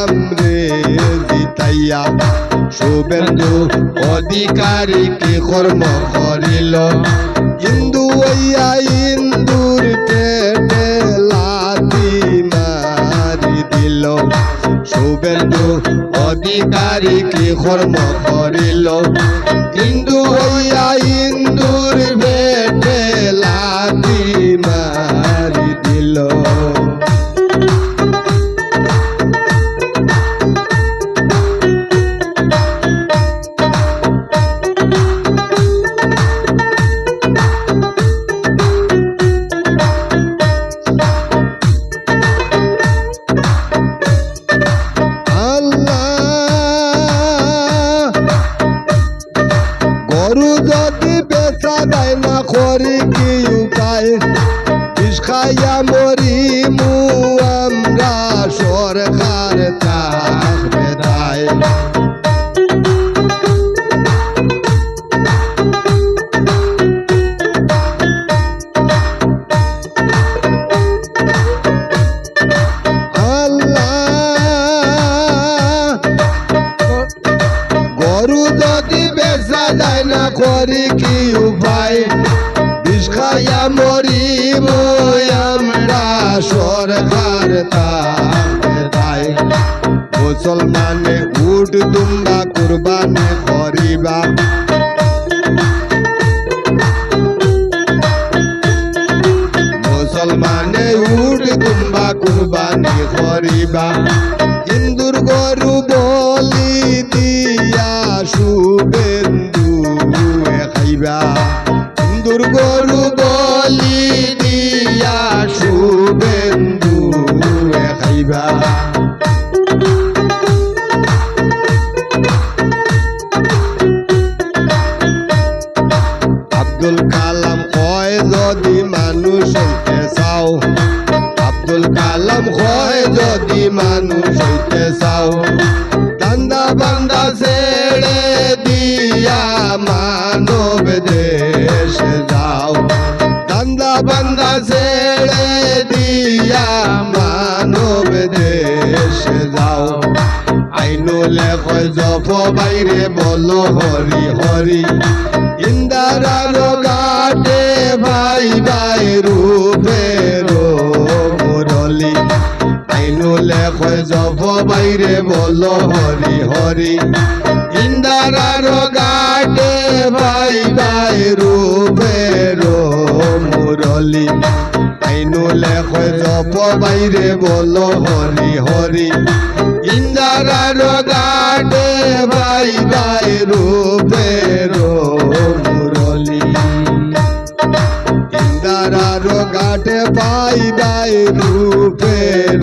আমরে জিতাইয়া শুভেন্দু অধিকারী কি কর্ম করিল হিন্দু হইয়া হিন্দুর পেটে লাথি মারি দিল শুভেন্দু অধিকারী কি কর্ম করিল হিন্দু হইয়া হিন্দুর পেটে লাথি মারি দিল গরু যদি বেচা দেয় না করি কি উপায় বিষ খাইয়া মরিমু আমরা সরকার থাকবে দায় গরু যদি বেচা যায় না করি কি উপায় বিষ খাইয়া মরিব আমরা সরকার তাই মুসলমানে উঠ দুম্বা কুরবানি করিবা মুসলমানে উঠ দুম্বা কুরবানি করিবা হিন্দুর গরু বলি দিয়া শুভেন্দু খাইবা হিন্দুর গরু বলি দিয়া শুভেন্দু খাইবা আব্দুল কালাম কয় যদি মানুষ হইতে চাও আব্দুল কালাম কয় যদি মানুষ হইতে চাও দান্দা বান্দা ছেড়ে দিয়া মানব দেশে যাও দান্দা বান্দা ছেড়ে দিয়া মানব দেশে যাও আইনুলে কয় জপ বাইরে বলো হরি হরি ইন্দারার গাটে ভাই ভাই রূপের মুরলি আইনুলে কয় জপ বাইরে বলো হরি হরি ইন্দারার গাটে ভাই ভাই রূপের মুরলি আইনুলে কয় জপ বাইরে বলো হরি হরি ইন্দারার গাটে ভাই ভাই রূপের মুরলি ইন্দারার গাটে ভাই ভাই রূপের